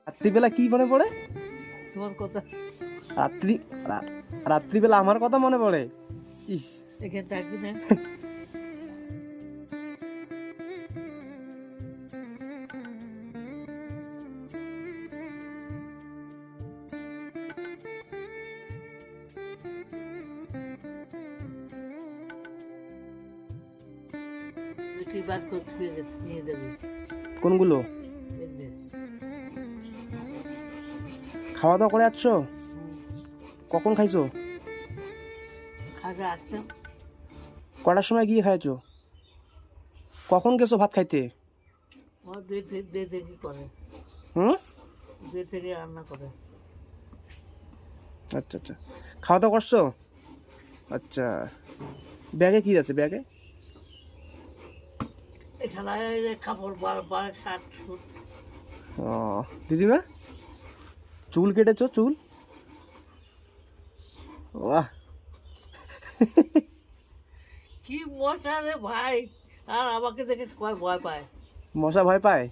রাত্রিবেলা কি মনে পড়ে? তোমার কথা। রাত্রিবেলা আমার কথা মনে পড়ে? ইস, এখানে থাকি না। মিষ্টি বার করে ছুঁয়ে নিয়ে যাবে। কোনগুলো? দেখবে। খাওয়া দাওয়া করে যাচ্ছ? কখন খাইছো? খাজা আসছে। কটার সময় গিয়ে খাইছো? কখন গেছো ভাত খাইতে? আমার দে থেকে করে। হুম, দে থেকে রান্না করে। আচ্ছা আচ্ছা, খাওয়া দাওয়া করছো? আচ্ছা, ব্যাগে কি আছে ব্যাগে? এখানে কাপড় বার শার্ট সুট। ও দিদিমা, চুল কেটেছো? চুল বাহ, কি মশা রে ভাই! আর আমাকে দেখে সবাই ভয় পায়। মশা ভয় পায়?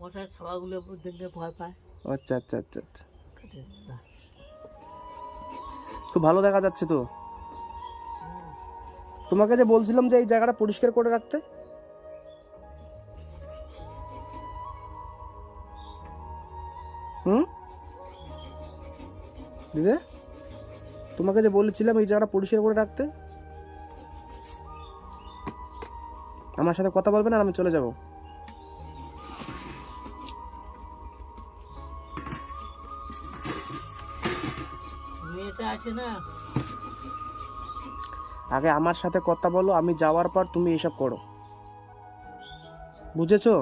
মশার ছাপাগুলো দেখলে ভয় পায়। আচ্ছা আচ্ছা আচ্ছা আচ্ছা, কেটে না। খুব ভালো দেখা যাচ্ছে তো। তোমাকে যে বলছিলাম যে এই জায়গাটা পরিষ্কার করে রাখতে, হুম দিদি, তোমাকে যে বলেছিলাম এই জায়গাটা পরিষ্কার করে রাখতে, আমার সাথে কথা বলবে না, আমি চলে যাব। মেয়েটা আছে না, আগে আমার সাথে কথা বলো, আমি যাওয়ার পর তুমি এসব করো, বুঝেছো?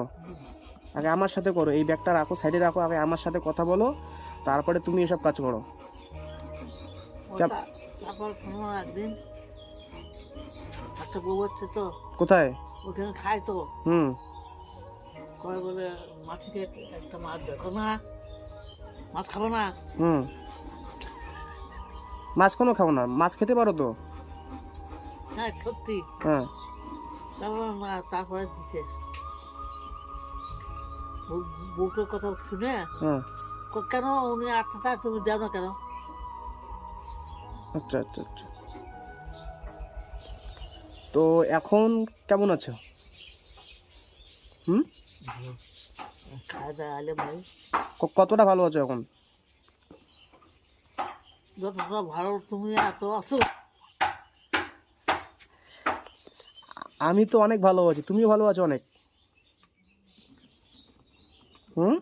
আগে আমার সাথে করো, এই ব্যাগটা রাখো, সাইডে রাখো, আগে আমার সাথে কথা বলো, তারপরে তুমি এসব কাজ করো। তারপর শোনো একদিন একটা বউ হচ্ছে তো, কোথায়? ওখানে খায় তো, হুম, কয় বলে মাটিতে একটা মাছ দেখো না, মাছ খাবো না। হুম, মাছ কোনো খাবো না? মাছ খেতে পারো তো? হ্যাঁ সত্যি। হ্যাঁ, তারপর না, তারপরে দিচ্ছে বউটার কথা শুনে, হ্যাঁ, কেন উনি আটটা তুমি দেও না কেন? আচ্ছা আচ্ছা আচ্ছা। তো এখন কেমন আছো? হুম, খাওয়া দাওয়া আলে ভাই, কতটা ভালো আছো এখন? যতটা ভালো তুমি এত আছো। আমি তো অনেক ভালো আছি, তুমিও ভালো আছো অনেক। হুম,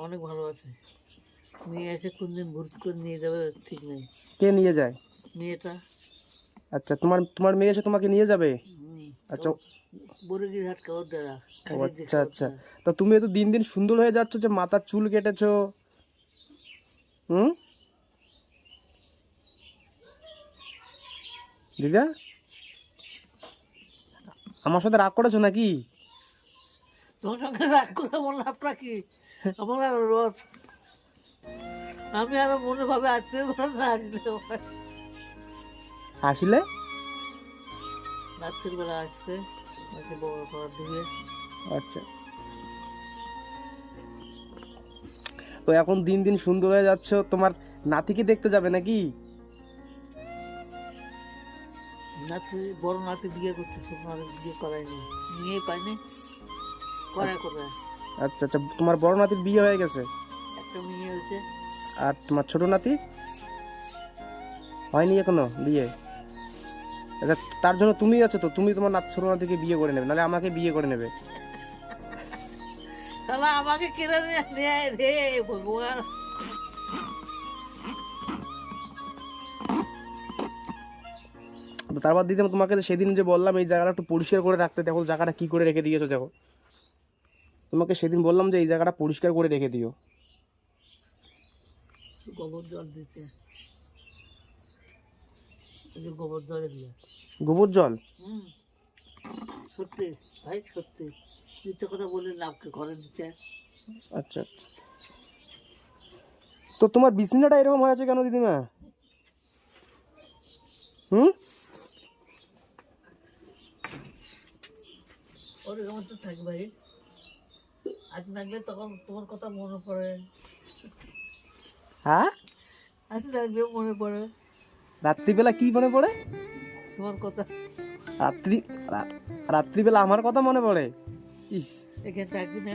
অনেক ভালো আছে। নিয়ে এসে কোন দিন ভর্তি করে নিয়ে যাবে ঠিক নেই। কে নিয়ে যায়? মেয়েটা আচ্ছা, তোমার তোমার মেয়ে এসে তোমাকে নিয়ে যাবে? আচ্ছা, বরগির হাট খাওয়ার দ্বারা ও আচ্ছা আচ্ছা। তা তুমি তো দিন দিন সুন্দর হয়ে যাচ্ছ, যে মাথার চুল কেটেছো। হুম দিদা, আমার সাথে রাগ করেছো নাকি? তোমার সঙ্গে রাগ করে আমার লাভটা কি? আমার আর রথ, আমি আরো মনে ভাবে আসতে পারে না, আসলে হাসলে? রাত্রির বেলা আসছে, মাকে বড় করার দিকে। আচ্ছা, তো এখন দিন দিন সুন্দর হয়ে যাচ্ছ, তোমার নাতিকে দেখতে যাবে নাকি? নাতি, বড় নাতি বিয়ে করছে, ছোট নাতি বিয়ে করায়নি, নিয়েই পায়নি, করায় করায়। আচ্ছা আচ্ছা, তোমার বড় নাতির বিয়ে হয়ে গেছে, একটা মেয়ে হয়েছে। আর তোমার ছোট নাতি হয়নি এখনো বিয়ে? আচ্ছা, তার জন্য তুমি আছো তো, তুমি তোমার ছোট নাতিকে বিয়ে করে নেবে, নাহলে আমাকে বিয়ে করে নেবে। তাহলে আমাকে কেড়ে নেয় রে ভগবান। তো তারপর দিদি, তোমাকে সেদিন যে বললাম এই জায়গাটা একটু পরিষ্কার করে রাখতে, দেখো জায়গাটা কি করে রেখে দিয়েছো, দেখো। তোমাকে সেদিন বললাম যে এই জায়গাটা পরিষ্কার করে রেখে দিও। গোবর জল দিতে, গোবর জলে দিয়ে। গোবর জল? হুম, সত্যি ভাই সত্যি, মিথ্যে কথা বলে লাভকে ঘরে দিতে। আচ্ছা, তো তোমার বিছানাটা এরকম হয়েছে কেন দিদিমা? হুম, ওরকম তো থাকি ভাই, আজ লাগলে তখন তোমার কথা মনে পড়ে, হ্যাঁ আজ লাগলে মনে পড়ে রাত্রিবেলা কি মনে পড়ে? তোমার কথা। রাত্রি রাত্রিবেলা আমার কথা মনে পড়ে? ইস, এখানে থাকবি না?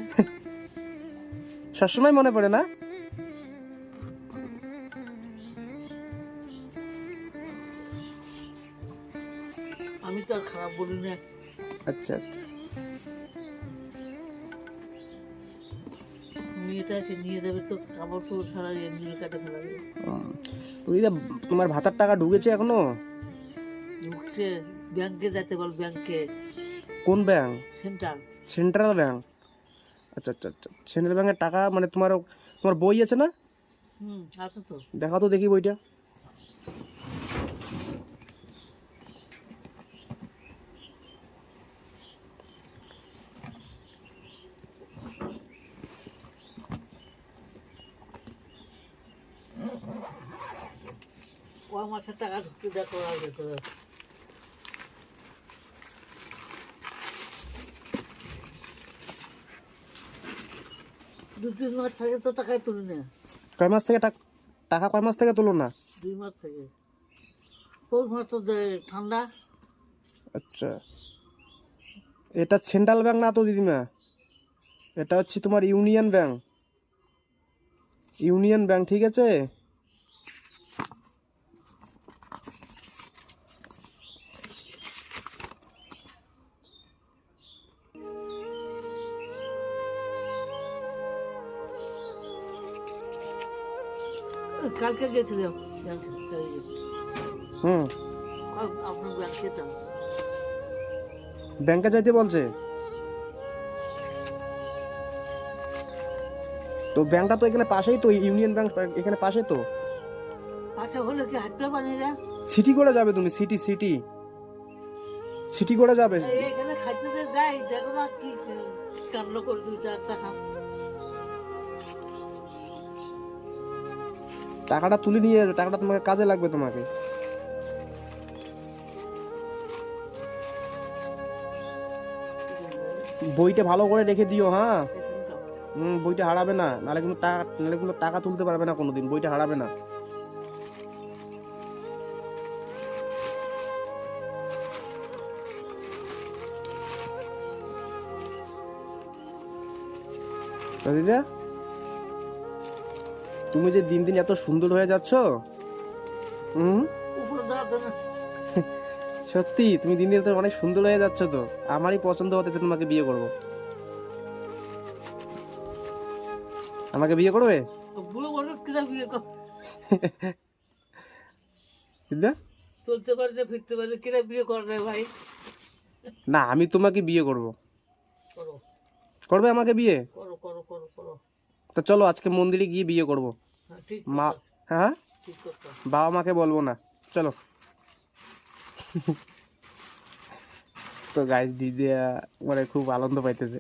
সবসময় মনে পড়ে না? আমি তো আর খারাপ বলি না। আচ্ছা আচ্ছা। মেয়েটাকে নিয়ে যাবে তো কাপড় চোপড় ছাড়া নিয়ে কাটে ফেলাবে। তুই তোমার ভাতার টাকা ঢুকেছে এখনো? ঢুকছে, ব্যাংকে যেতে বল, ব্যাংকে। কোন ব্যাংক? সেন্টার। Central bank. আচ্ছা আচ্ছা আচ্ছা, সেন্ট্রাল ব্যাংকের টাকা মানে তোমার তোমার বই আছে না? আছে তো। দেখা তো দেখি বইটা। ও মাসের টাকা ঢুকতে দেখো আর ভেতরে। দু তিন মাস থেকে তো টাকাই তুলি না। কয় মাস থেকে টাকা কয় মাস থেকে তুলো না? 2 মাস থেকে। পৌষ মাস তো দেয় ঠান্ডা। আচ্ছা, এটা সেন্ট্রাল ব্যাংক না তো দিদিমা, এটা হচ্ছে তোমার ইউনিয়ন ব্যাংক। ইউনিয়ন ব্যাংক, ঠিক আছে? কালকে গেছিলাম ব্যাংকে। হুম, আপনার ব্যাংক যেতাম। ব্যাংকে যাইতে বলছে তো? ব্যাংকটা তো এখানে পাশেই তো, ইউনিয়ন ব্যাংক এখানে পাশে তো। আচ্ছা, হলে কি হাঁটতে পারি না? সিটি করে যাবে তুমি, সিটি সিটি সিটি করে যাবে। এখানে খাইতে যাই, দেখো না কি কান্ড করে 2-4 টাকা। টাকাটা তুলে নিয়ে যাবে, টাকাটা তোমাকে কাজে লাগবে তোমাকে। বইটা ভালো করে রেখে দিও, হ্যাঁ? বইটা হারাবে না, নাহলে কিন্তু টাকা তুলতে পারবে না কোনোদিন, বইটা হারাবে না। তো দিদা, তুমি যে দিন দিন এত সুন্দর হয়ে যাচ্ছ, উপরে দাঁড়াতে না। সত্যি তুমি দিন দিন তো অনেক সুন্দর হয়ে যাচ্ছ, তো আমারই পছন্দ হতেছে, তোমাকে বিয়ে করব। আমাকে বিয়ে করবে বুড়ো মানুষ কিনা বিয়ে কর, দিদা? চলতে পারে না, ফিরতে পারে, কিনা বিয়ে করে ভাই? না, আমি তোমাকে বিয়ে করব। করো, করবে আমাকে বিয়ে? করো, করো, করো, করো। তো চলো আজকে মন্দিরে গিয়ে বিয়ে করব। হ্যাঁ, ঠিক মা, কথা, হ্যাঁ, ঠিক কথা। বাবা মাকে বলবো না, চলো। তো গাইস, দিদি মানে খুব আনন্দ পাইতেছে,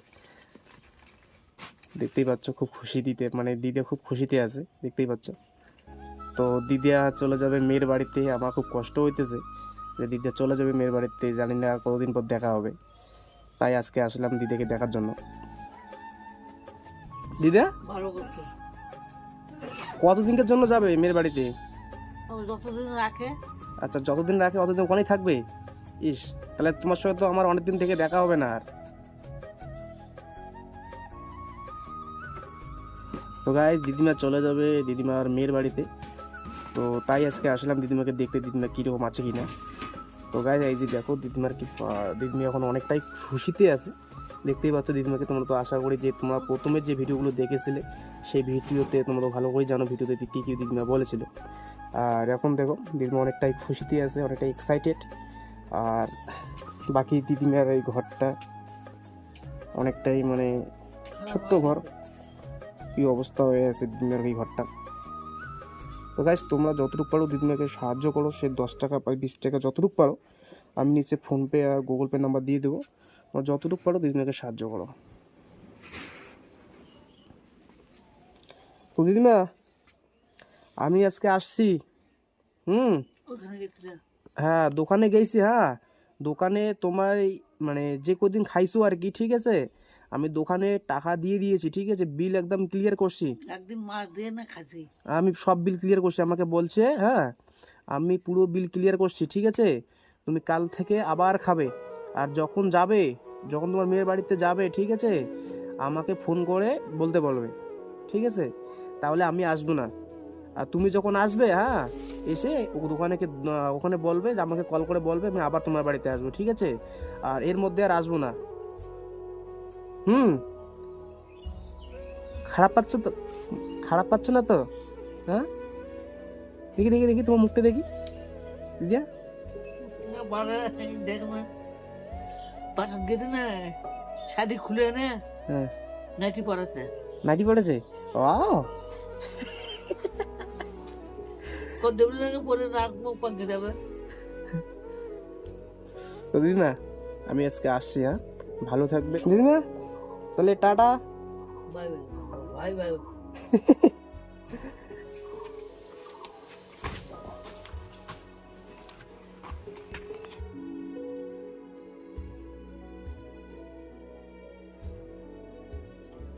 দেখতেই পাচ্ছ, খুব খুশি দিতে, মানে দিদি খুব খুশিতে আছে, দেখতেই পাচ্ছ। তো দিদিয়া চলে যাবে মেয়ের বাড়িতে, আমার খুব কষ্ট হইতেছে যে দিদিয়া চলে যাবে মেয়ের বাড়িতে, জানি না কতদিন পর দেখা হবে, তাই আজকে আসলাম দিদিকে দেখার জন্য। দিদা ভালো করছো। কতদিনের জন্য যাবে মেয়ের বাড়িতে? যতদিন রাখে। আচ্ছা, যতদিন রাখে অতদিন ওখানেই থাকবে? ইস, তাহলে তোমার সঙ্গে তো আমার অনেকদিন থেকে দেখা হবে না আর। তো গাইস, দিদিমা চলে যাবে দিদিমার মেয়ের বাড়িতে, তো তাই আজকে আসলাম দিদিমাকে দেখতে, দিদিমা কীরকম আছে কিনা। তো গাইস, এই যে দেখো দিদিমার দিদিমা এখন অনেকটাই খুশিতে আছে, দেখতেই পাচ্ছ দিদিমাকে। তোমরা তো আশা করি যে তোমরা প্রথমে যে ভিডিওগুলো দেখেছিলে সেই ভিডিওতে তোমরা তো ভালো করেই জানো ভিডিওতে কী কী দিদিমা বলেছিল। আর এখন দেখো দিদিমা অনেকটাই খুশিতে আছে, অনেকটাই এক্সাইটেড। আর বাকি দিদিমার এই ঘরটা অনেকটাই মানে ছোট্ট ঘর, কি অবস্থা হয়ে আছে দিদিমার এই ঘরটা। তো গাইস, তোমরা যতটুকু পারো দিদিমাকে সাহায্য করো, সে 10 টাকা বা 20 টাকা যতটুকু পারো, আমি নিচে ফোনপে আর গুগল পে নাম্বার দিয়ে দেবো, তোমরা যতটুকু পারো দিদিমাকে সাহায্য করো। তো দিদিমা, আমি আজকে আসছি। ওখানে গেছিলে? হ্যাঁ, দোকানে গেছি। হ্যাঁ, দোকানে তোমার মানে যে কদিন খাইছো আর কি, ঠিক আছে, আমি দোকানে টাকা দিয়ে দিয়েছি, ঠিক আছে, বিল একদম ক্লিয়ার করছি, একদিন মাছ দিয়ে না খাচ্ছি। আমি সব বিল ক্লিয়ার করছি, আমাকে বলছে হ্যাঁ আমি পুরো বিল ক্লিয়ার করছি, ঠিক আছে, তুমি কাল থেকে আবার খাবে। আর যখন যাবে, যখন তোমার মেয়ের বাড়িতে যাবে, ঠিক আছে, আমাকে ফোন করে বলতে বলবে, ঠিক আছে, তাহলে আমি আসবো না। আর তুমি যখন আসবে, হ্যাঁ, এসে ওখানে বলবে যে আমাকে কল করে বলবে, আমি আবার তোমার বাড়িতে আসবো, ঠিক আছে, আর এর মধ্যে আর আসবো না। হুম, খারাপ পাচ্ছ তো, খারাপ পাচ্ছ না তো? হ্যাঁ, দেখি দেখি দেখি তোমার মুখটা দেখি দিদিয়া। দেখ না পাঠান গেছে না, শাড়ি খুলে এনে হ্যাঁ, নাইটি পরেছে। নাইটি পড়েছে, ও দেবলীকে পরে নাক মুখ পাঙ্কে যাবে। তো দিদিমা আমি আজকে আসছি, হ্যাঁ, ভালো থাকবে দিদিমা, তাহলে tata. Bye bye bye bye.